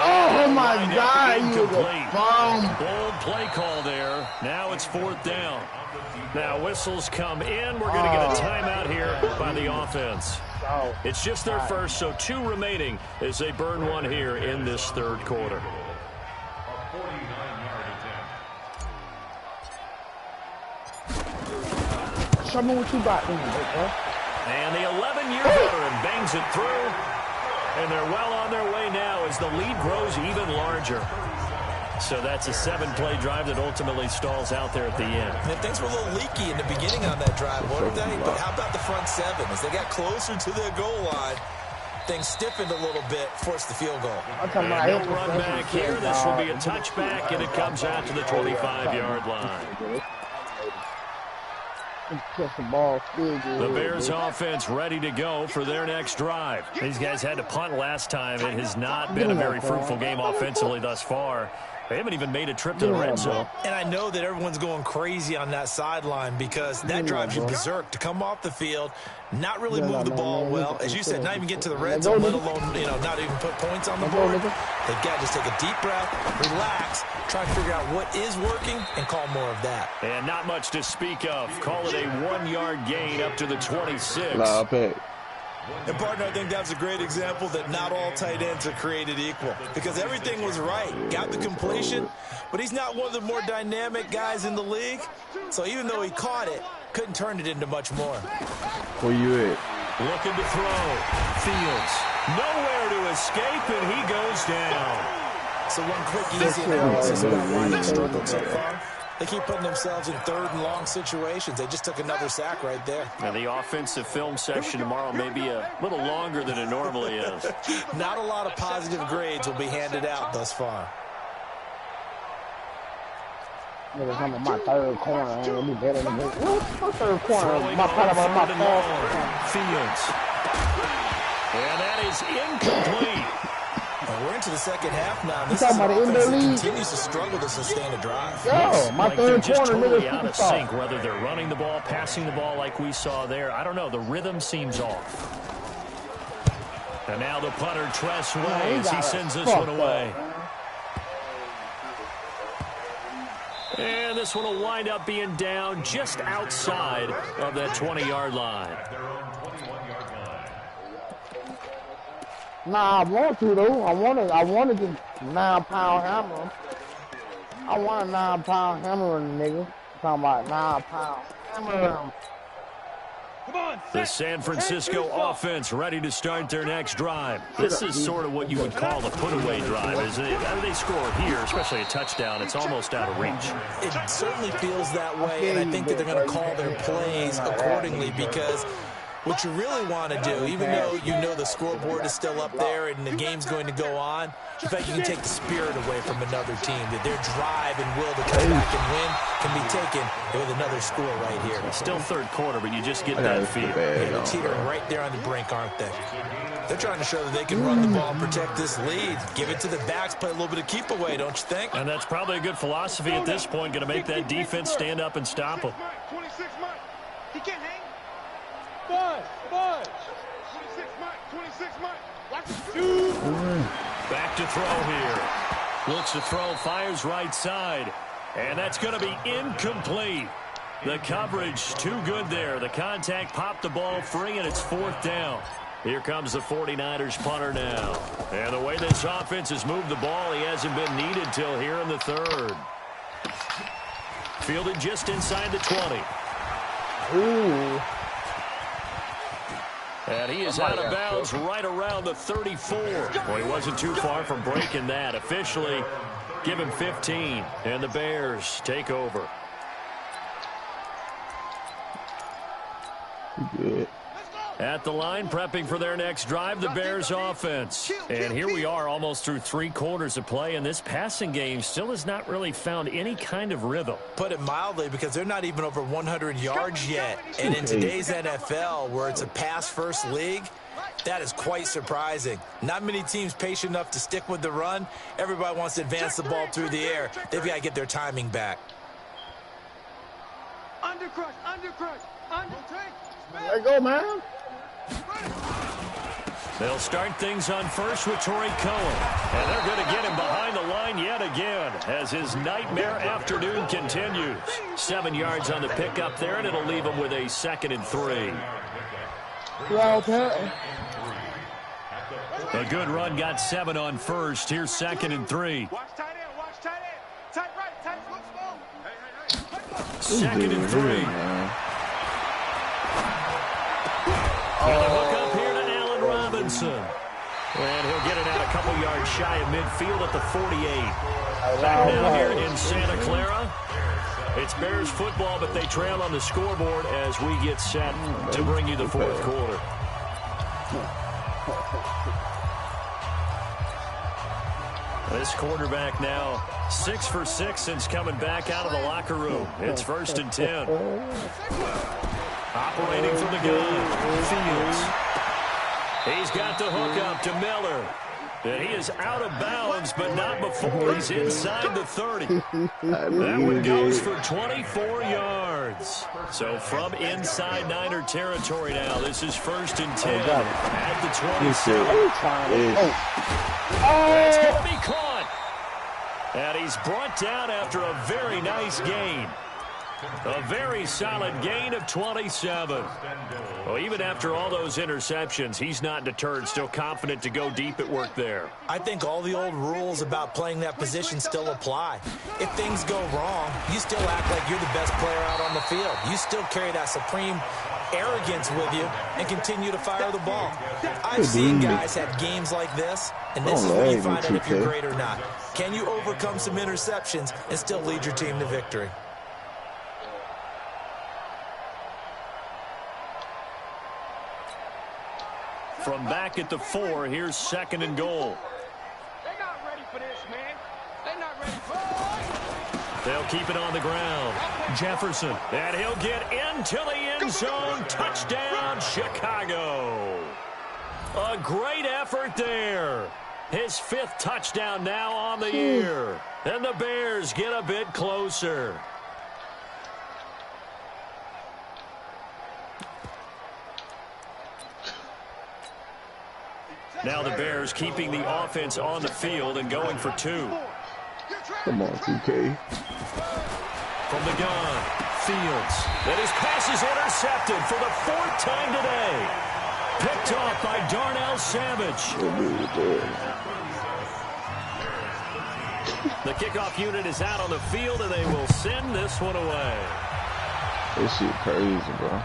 Oh, my God. You Incomplete. bomb. Bold play call there. Now it's 4th down. Now whistles come in. We're going to get a timeout here by the offense. It's just their first, so 2 remaining as they burn one here in this 3rd quarter. Show me what you got in there, bro. And the 11-year veteran bangs it through. And they're well on their way now as the lead grows even larger. So that's a 7-play drive that ultimately stalls out there at the end. And things were a little leaky in the beginning on that drive, weren't they? But how about the front 7? As they got closer to their goal line, things stiffened a little bit, forced the field goal. And no run back here. This will be a touchback, and it comes out to the 25-yard line. The Bears offense ready to go for their next drive. These guys had to punt last time. It has not been a very fruitful game offensively thus far. They haven't even made a trip to the red zone. And I know that everyone's going crazy on that sideline because that drives you berserk to come off the field, not really move the ball well. As you said, not even get to the red zone, let alone, not even put points on the board. They've got to just take a deep breath, relax, try to figure out what is working, and call more of that. And not much to speak of. Call it a 1-yard gain up to the 26. And, partner, I think that's a great example that not all tight ends are created equal because everything was right. Got the completion, but he's not one of the more dynamic guys in the league. So even though he caught it, couldn't turn it into much more. Where you at? Looking to throw. Fields. Nowhere to escape, and he goes down. So one quick, easy analysis about why they struggled so far. They keep putting themselves in third and long situations. They just took another sack right there. And the offensive film session tomorrow may be a little longer than it normally is. Not a lot of positive grades will be handed out thus far. I'm in my third corner. Ain't gonna be better than this. What's third corner? My Fields. And that is incomplete. We're into the second half now. This is an offense that continues to struggle to sustain a drive. Yo, my third just corner totally out of sync, whether they're running the ball, passing the ball like we saw there. I don't know. The rhythm seems off. And now the punter, Tress Ways. He sends this one away. And this one will wind up being down just outside of that 20-yard line. Nah, I want to though. I wanted the 9-pound hammer. I want a 9-pound hammer, nigga. I'm talking about 9-pound hammer. The San Francisco offense ready to start their next drive. This is sort of what you would call a put-away drive. As they score here, especially a touchdown, it's almost out of reach. It certainly feels that way, and I think that they're going to call their plays accordingly because what you really want to do, even though you know the scoreboard is still up there and the game's going to go on, in fact, you can take the spirit away from another team. That their drive and will to come back and win can be taken with another score right here. It's still third quarter, but you just get that feel. They're teetering right there on the brink, aren't they? They're trying to show that they can run the ball and protect this lead. Give it to the backs, play a little bit of keep away, don't you think? And that's probably a good philosophy at this point, going to make that defense stand up and stop them. 26 Mike. He can't hang. Five. 26 Mike. Watch it. Back to throw here. Looks to throw, fires right side. And that's going to be incomplete. The coverage too good there. The contact popped the ball free, and it's fourth down. Here comes the 49ers punter now. And the way this offense has moved the ball, he hasn't been needed till here in the third. Fielded just inside the 20. Ooh. And he is out of bounds right around the 34. Well, he wasn't too far from breaking that. Officially, give him 15. And the Bears take over. Good. At the line, prepping for their next drive, the Bears offense. And here we are almost through 3 quarters of play, and this passing game still has not really found any kind of rhythm. Put it mildly, because they're not even over 100 yards yet. And in today's NFL, where it's a pass-first league, that is quite surprising. Not many teams patient enough to stick with the run. Everybody wants to advance the ball through the air. They've got to get their timing back. Undercrush. Let go, man. They'll start things on first with Torrey Cohen. And they're going to get him behind the line yet again as his nightmare afternoon continues. 7 yards on the pickup there, and it'll leave him with a 2nd and 3. A good run, got 7 on first. Here's 2nd and 3. Watch tight end. Tight right. Tight look small. 2nd and 3. And a hook up here to Allen Robinson. And he'll get it out a couple yards shy of midfield at the 48. Back now here in Santa Clara. It's Bears football, but they trail on the scoreboard as we get set to bring you the fourth quarter. This quarterback now 6 for 6 since coming back out of the locker room. It's 1st and 10. Operating from the gun, Fields. He's got the hook up to Miller. And he is out of bounds, but not before he's inside the 30. That one goes for 24 yards. So from inside Niner territory now, this is 1st and 10 at the 27. That's going to be caught. And he's brought down after a very nice gain. A very solid gain of 27. Well, even after all those interceptions, he's not deterred, still confident to go deep at work there. I think all the old rules about playing that position still apply. If things go wrong, you still act like you're the best player out on the field. You still carry that supreme arrogance with you and continue to fire the ball. I've seen guys have games like this, and this is where you find out if you're great or not. Can you overcome some interceptions and still lead your team to victory? From back at the 4, here's 2nd and goal. They're not ready for this, man. They're not ready for it. They'll keep it on the ground. Jefferson, and he'll get into the end zone. Touchdown, Chicago. A great effort there. His 5th touchdown now on the year. And the Bears get a bit closer. Now the Bears keeping the offense on the field and going for 2. Come on, 2K. From the gun, Fields. And his pass is intercepted for the 4th time today. Picked off by Darnell Savage. The kickoff unit is out on the field, and they will send this one away. This shit crazy, bro.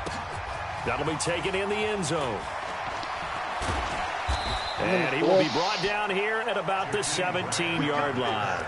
That'll be taken in the end zone. And he will be brought down here at about the 17-yard line.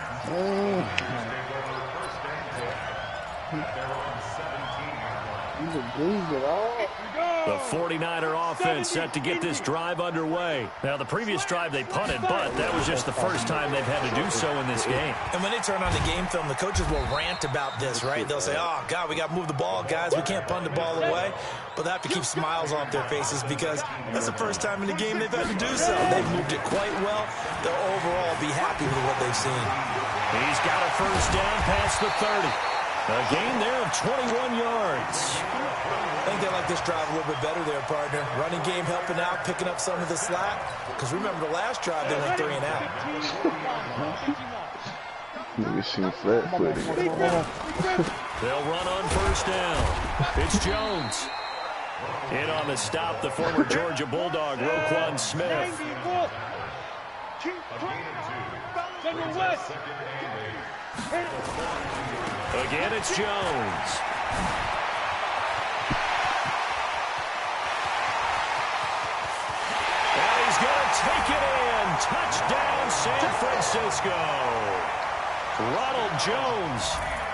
The 49er offense set to get this drive underway. Now, the previous drive they punted, but that was just the first time they've had to do so in this game. And when they turn on the game film, the coaches will rant about this, right? They'll say, oh, God, we got to move the ball, guys. We can't punt the ball away. But they have to keep smiles off their faces because that's the first time in the game they've had to do so. They've moved it quite well. They'll overall be happy with what they've seen. He's got a first down past the 30. A gain there of 21 yards. I think they like this drive a little bit better there, partner. Running game helping out, picking up some of the slack. Because remember the last drive, they went 3 and out. Nigga shooting flat-footed. They'll run on first down. It's Jones. In on the stop, the former Georgia Bulldog, Roquan Smith. Again, it's Jones. And he's going to take it in. Touchdown, San Francisco. Ronald Jones,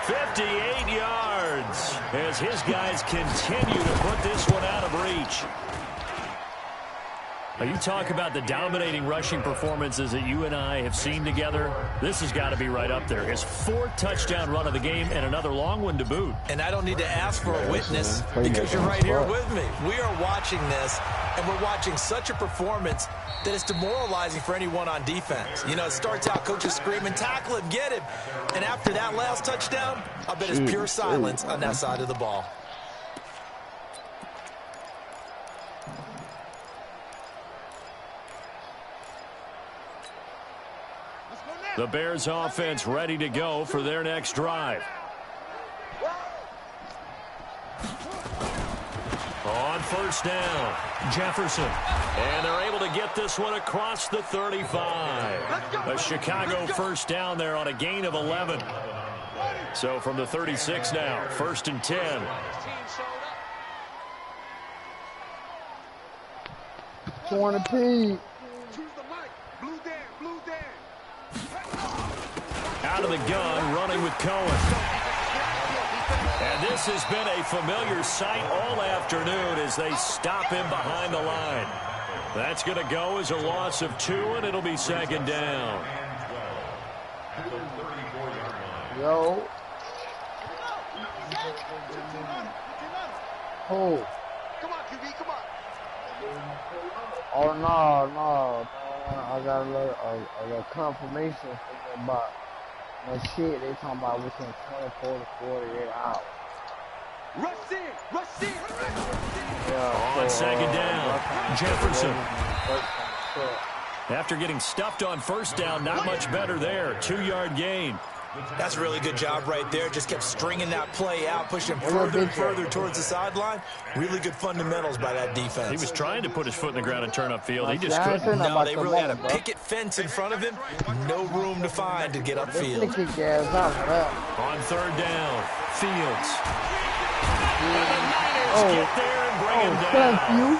58 yards, as his guys continue to put this one out of reach. Now, you talk about the dominating rushing performances that you and I have seen together. This has got to be right up there. His 4th touchdown run of the game and another long one to boot. And I don't need to ask for a witness because you're right here with me. We are watching this, and we're watching such a performance that it's demoralizing for anyone on defense. You know, it starts out coaches screaming, tackle him, get him. And after that last touchdown, I bet it's pure silence on that side of the ball. The Bears offense ready to go for their next drive. On first down, Jefferson. And they're able to get this one across the 35. A Chicago first down there on a gain of 11. So from the 36 now, 1st and 10. out of the gun, running with Cohen. And this has been a familiar sight all afternoon as they stop him behind the line. That's going to go as a loss of 2, and it'll be second down. Yo. Oh. Come on, QB, come on. Oh, no. I got a little confirmation thing about that shit. They talking about within 24 to 48 hours. Rush in. Yeah, On second down, Jefferson. After getting stuffed on first down, not much better there. 2-yard gain. That's a really good job right there. Just kept stringing that play out, pushing further and further towards the sideline. Really good fundamentals by that defense. He was trying to put his foot in the ground and turn upfield. He just couldn't. No, they really had a picket fence in front of him. No room to find to get upfield. On third down, Fields. And the Niners get there and bring him down. Thank you.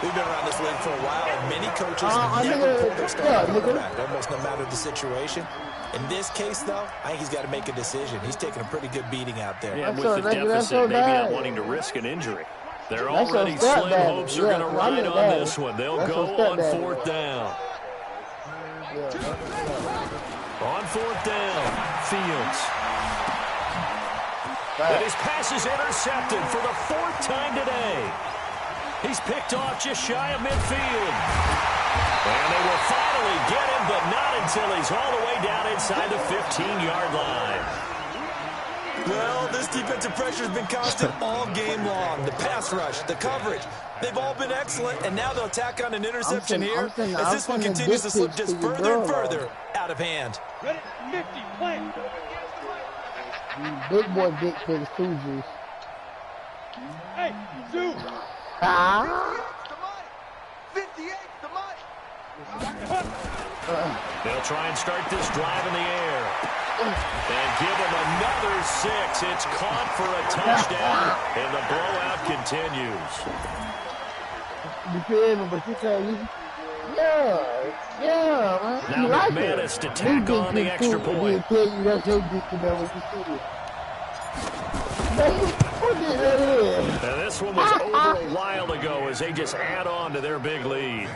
We've been around this league for a while, and many coaches never pull their starting quarterback, almost no matter the situation. In this case, though, I think he's got to make a decision. He's taking a pretty good beating out there. Yeah, with the deficit, maybe not wanting to risk an injury. They're already slim hopes are going to ride on this one. They'll go on fourth down. On fourth down, Fields. And his pass is intercepted for the 4th time today. He's picked off just shy of midfield. And they will finally get him, but not until he's all the way down inside the 15-yard line. Well, this defensive pressure has been constant all game long. The pass rush, the coverage, they've all been excellent, and now they'll tack on an interception here as this one continues to slip just further and further out of hand. Ready, nifty, play. Big boy, big Suzies. Hey, Zoo. 58's the money. They'll try and start this drive in the air. And give him another 6. It's caught for a touchdown, and the blowout continues. You feel me? But you say, yeah. Now McManus to tack on the extra point. And this one was over a while ago as they just add on to their big lead.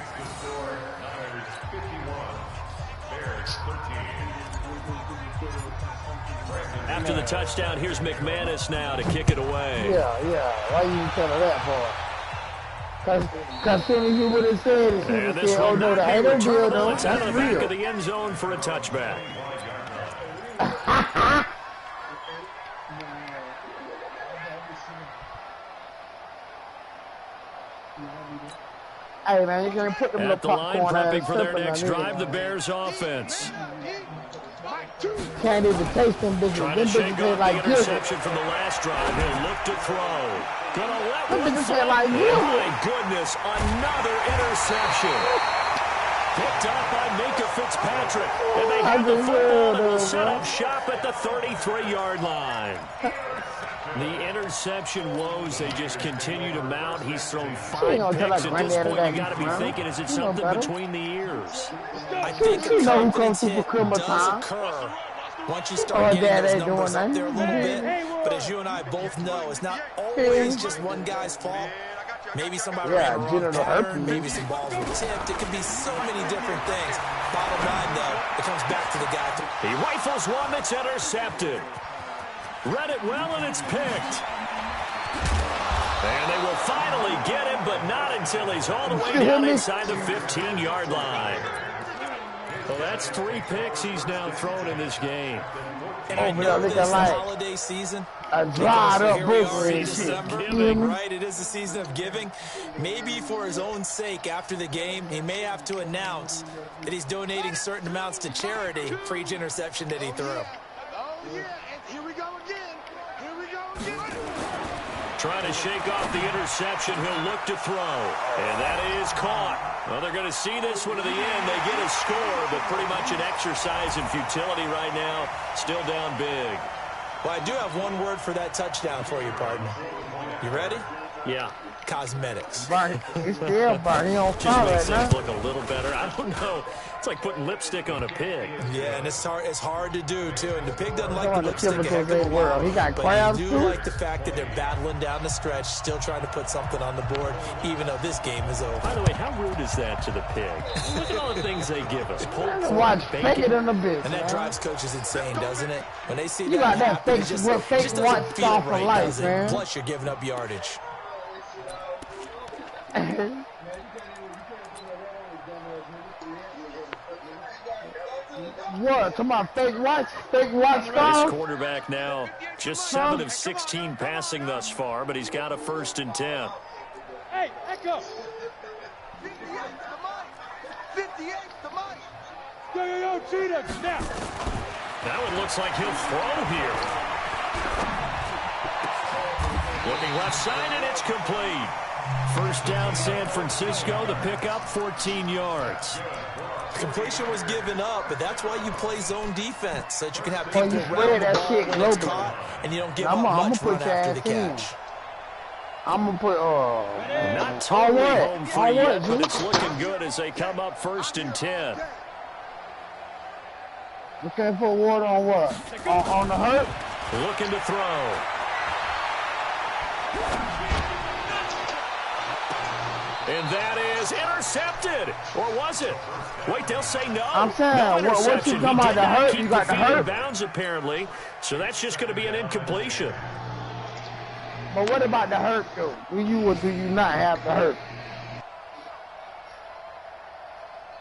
After the touchdown, here's McManus now to kick it away. Yeah. Why you tell her that for? Because soon as you would have said it, and this will not be returnable. It's out of the back of the end zone for a touchback. Hey, man, you're going to put them at the line, prepping for their next drive, the Bears offense. Can't even taste them bitches. Trying to shake off the interception from the last drive. He'll look to throw. Gonna let one fly. Like my goodness, another interception. Picked up by Minka Fitzpatrick. And they have the football that will set up shop at the 33-yard line. The interception woes, they just continue to mount. He's thrown 5 picks. At this point, you got to be thinking, is it something between the ears? I think a confidence hit does occur once you start getting those numbers up there a little bit. But as you and I both know, it's not always just one guy's fault. Maybe somebody ran a wrong pattern, maybe some balls were tipped. It could be so many different things. Bottom line, though, it comes back to the guy. He rifles one that's intercepted. Read it well, and it's picked. And they will finally get him, but not until he's all the way down inside the 15-yard line. Well, that's 3 picks he's now thrown in this game. And I know this is the holiday season. A dried up December, right? It is the season of giving. Maybe for his own sake, after the game, he may have to announce that he's donating certain amounts to charity for each interception that he threw. Oh, yeah, and here we go again. Trying to shake off the interception. He'll look to throw. And that is caught. Well, they're going to see this one to the end. They get a score, but pretty much an exercise in futility right now. Still down big. Well, I do have one word for that touchdown for you, partner. You ready? Yeah. Cosmetics. But he's still burnt. He don't Just follow makes it, things man. look a little better. I don't know. It's like putting lipstick on a pig. Yeah, and it's hard to do, too. And the pig doesn't like the on the lipstick a typical heck of a big world. lot. He got But crabs, you do too? like the fact that they're battling down the stretch, still trying to put something on the board, even though this game is over. By the way, how rude is that to the pig? Look at all the things they give us. Pork, Watch, bacon. fake it in the business. And that man. drives coaches insane, doesn't it? When they see You that got that happen, fake- it just what fake doesn't white feel stuff for right, life, does it? man. Plus, you're giving up yardage. What? Come on, fake watch This stuff? quarterback now just 7 of 16 passing thus far, but he's got a 1st and 10. Hey, Echo. 58 the mic. Yo, Cheetah, snap. That one looks like he'll throw here. Looking left side, and it's complete. 1st down, San Francisco. The pickup, 14 yards. Completion was given up, but that's why you play zone defense, so that you can have Oh, people you around spread the that ball shit when it's globally. caught, and you don't give I'm up gonna much put run your after ass the in. catch. I'm gonna put Not totally what? home free On what, yet, but G? it's looking good as they come up 1st and 10. You can't put water on what? On the hurt? Looking to throw. And that is intercepted. Or was it? Wait, they'll say no. I'm saying, no what you interception. talking He about, did the not hurt? keep You got the feet in hurt? bounds, apparently. So that's just going to be an incompletion. But what about the hurt, though? Do you or do you not have the hurt?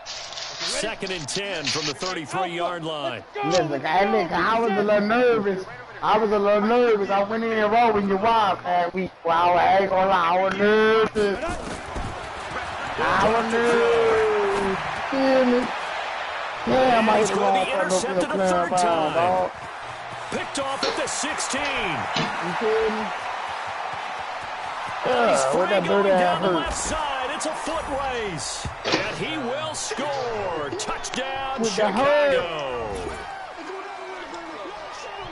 2nd and 10 from the 33-yard line. Listen, I was a little nervous. I went in and rolled in your wildcat week. Well, I ain't gonna lie, I was nervous. Feel me? Damn, I He's hit the going wrong to be intercepted a 3rd time. dog. Picked off at the 16. You feel me? He's What free that going dirty down ass the hurt? left side. It's a foot race. And he will score. Touchdown, With the hurt. Chicago.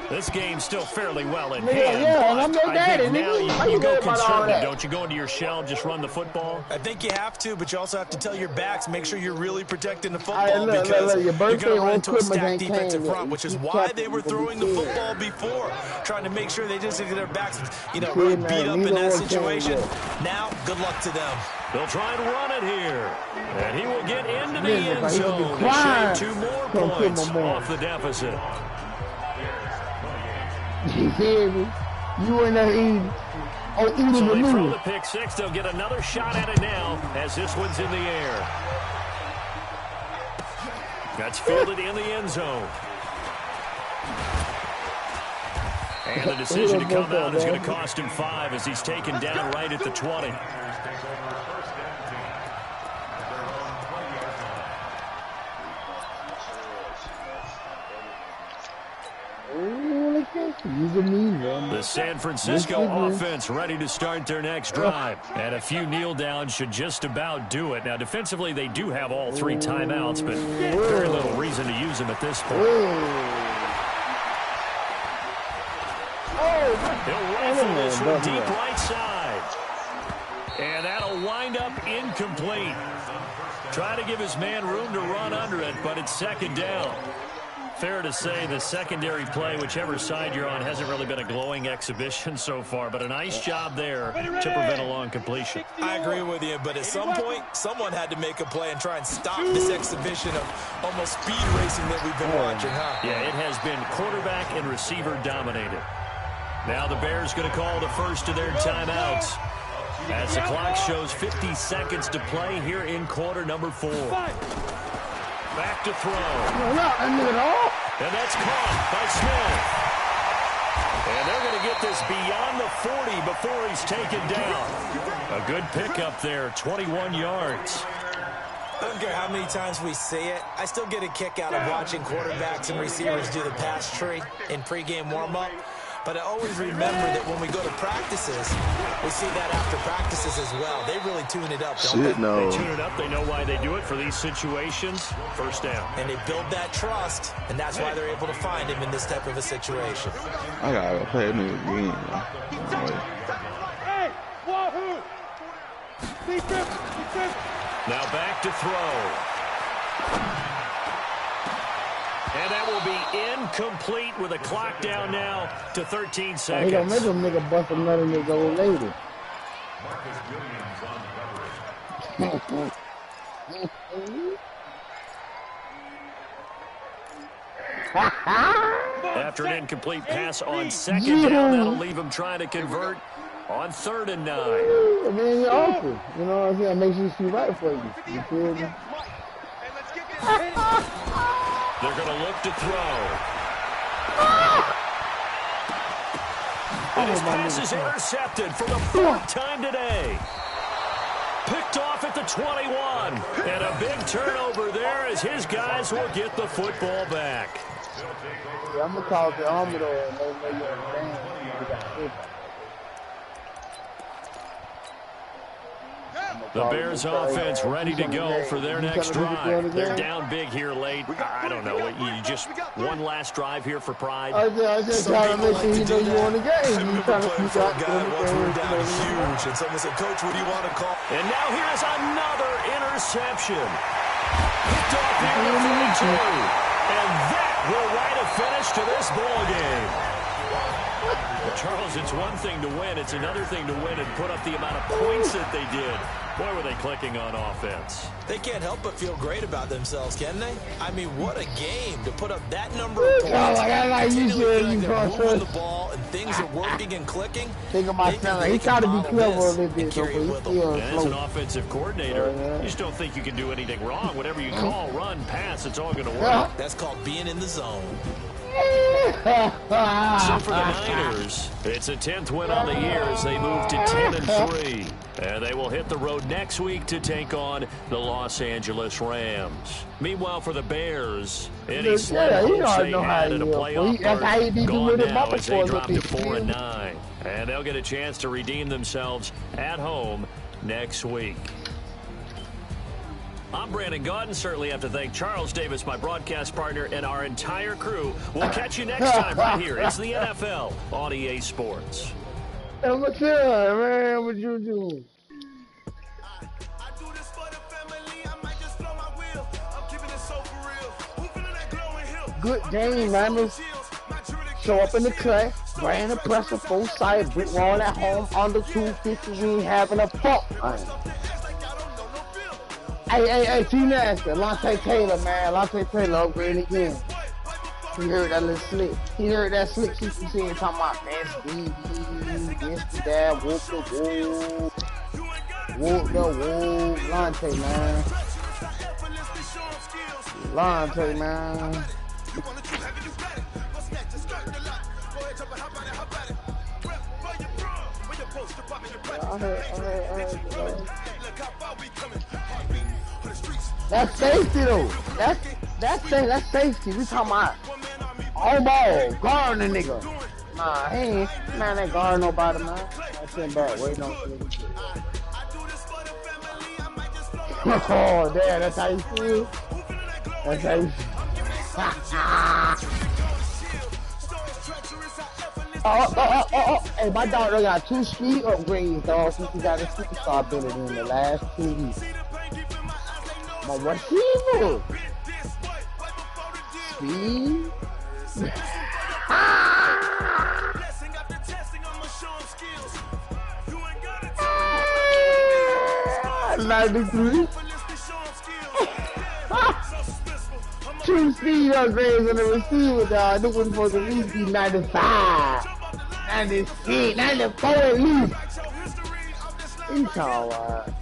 This game's still fairly well in Yeah, hand. yeah, and I'm but your I daddy, think now nigga. Why you you go worried about all conservative, that? don't you? Go into your shell, just run the football. I think you have to, but you also have to tell your backs, make sure you're really protecting the football, Hey, look, because your you're birthday going to run on into a Christmas stacked ain't defensive came front, yet. which is You why kept they it, were you gonna throwing be the scared. football before, trying to make sure they just get their backs, You really kidding, beat man. up in Neither that one came situation. yet. Now, good luck to them. They'll try and run it here. And he will get into the Listen, end if he'll be zone to quiet, shave 2 more gonna kill points my man. off the deficit. You hear me? You in there eating. Oh, eating So the they throw noodle. the pick 6. They'll get another shot at it now as this one's in the air. That's fielded in the end zone. And the decision to come out is going to cost him 5 as he's taken down right at the 20. The San Francisco offense ready to start their next drive. And a few kneel downs should just about do it. Now, defensively, they do have all 3 timeouts, but very little reason to use them at this point. He'll rifle this one deep right side. And that'll wind up incomplete. Try to give his man room to run under it, but it's 2nd down. Fair to say the secondary play, whichever side you're on, hasn't really been a glowing exhibition so far, but a nice job there to prevent a long completion. I agree with you, but at some point, someone had to make a play and try and stop this exhibition of almost speed racing that we've been watching, huh? Yeah, it has been quarterback and receiver dominated. Now the Bears going to call the first of their timeouts as the clock shows 50 seconds to play here in quarter number 4. Back to throw. And that's caught by Smith. And they're going to get this beyond the 40 before he's taken down. A good pickup there, 21 yards. I don't care how many times we see it. I still get a kick out of watching quarterbacks and receivers do the pass tree in pregame warm-up. But I always remember that when we go to practices, we see that after practices as well. They really tune it up, don't they? They tune it up. They know why they do it for these situations. 1st down. And they build that trust, and that's why they're able to find him in this type of a situation. I gotta play a new game. Hey, Wahoo! Now back to throw. And that will be incomplete with a clock down now to 13 seconds. He don't make a nigga bust another nigga old lady. After an incomplete pass on second down, that'll leave him trying to convert on 3rd and 9. I mean, you're awful. You know what I'm saying? Makes you see right for you. You feel me? They're going to look to throw. And his pass is intercepted for the 4th time today. Picked off at the 21. And a big turnover there as his guys will get the football back. Yeah, I'm going to call the army though and they know you're in the game. You got football. The Bears offense ready to go for their next drive. They're down big here late. I don't know. You just one last drive here for pride. I just trying to make sure you know you on the game. You trying to playing for a guy once we were down huge, and someone said, Coach, what do you want to call? And now here's another interception. Picked off here at 22. And that will write a finish to this ball game. Well, Charles, it's one thing to win. It's another thing to win and put up the amount of points that they did. Boy, were they clicking on offense. They can't help but feel great about themselves, can they? I mean, what a game to put up that number of points. Continually moving the ball and things are working and clicking. Think of my son. He tried to be clever a little bit. And as an offensive coordinator, you just don't think you can do anything wrong. Whatever you call, run, pass, it's all going to work. That's called being in the zone. So for the Niners, it's a 10th win on the year as they move to 10-3. And they will hit the road next week to take on the Los Angeles Rams. Meanwhile, for the Bears, any slim hopes they had at a playoff berth gone now as they drop to 4-9. And they'll get a chance to redeem themselves at home next week. I'm Brandon Gaudin. Certainly have to thank Charles Davis, my broadcast partner, and our entire crew. We'll catch you next time right here. It's the NFL on EA Sports. Hey, what's up, man? What you doing? Good game, man. Show up in the cut, brand the pressure, full-side, brick wall at home, under 250, we ain't having a fuck. Hey, T-Master, Lante Taylor, man. Lante Taylor upgraded again. He heard that little slick. He heard that slick shit you seen talking about that's BB, this, that, whoop the whoop. Whoop the whoop. Lante, man. Lante, man. I heard. That's safety though. That's safety. We talking about all ball, guarding the nigga. Nah, he ain't. Man, ain't guarding nobody, man. I sitting back waiting on you. Oh, damn, that's how you feel? That's how you feel. Oh. Hey, my daughter got 2 speed upgrades, dog, since she got a superstar ability in the last 2 weeks. My receiver. Speed. 93. 2 speed upgrades on the receiver, dog. This one's supposed to at least be 95. 96, 94 at least. It's alright.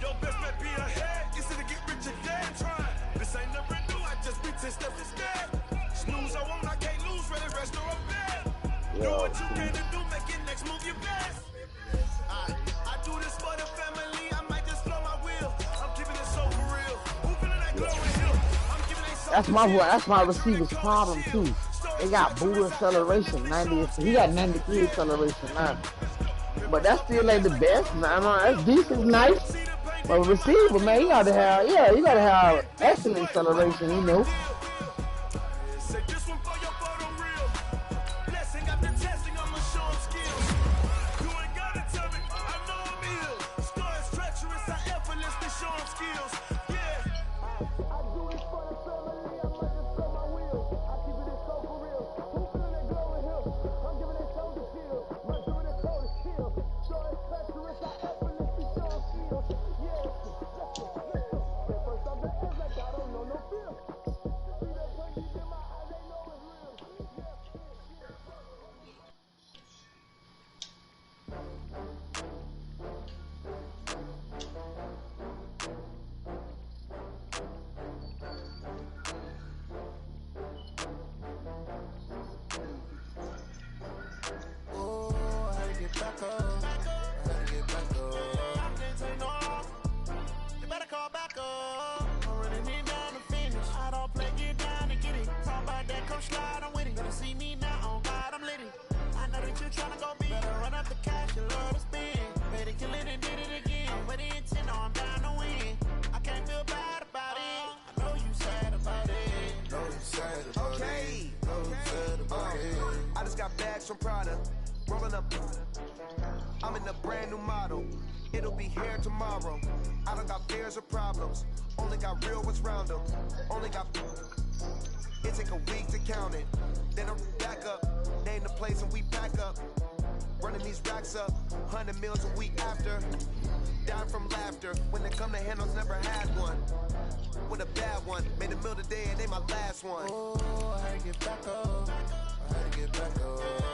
That's my receiver's problem too. They got boot acceleration 90. He got 93 acceleration now. But that's still like the best. That's decent, nice. But receiver, man, you gotta have excellent acceleration, you know. come slide, I'm with it. Better see me now, on God, I'm lit it. I know that you tryna go big. Better run up the cash, you love to spend. Better kill it and did it again. I'm with the intent, I'm down to win. I can't feel bad about it. I know you sad about it. Know you sad about it. Know you sad about it. I just got bags from Prada. Rolling up. I'm in a brand new model. It'll be here tomorrow. I don't got fears or problems. Only got real ones round them. Only got. It take a week to count it. Then I'm back up. Name the place and we pack up. Running these racks up. 100 meals a week after. Dying from laughter. When they come to handles, never had one. With a bad one. Made a meal today and they my last one. Oh, I had to get back up. I had to get back up.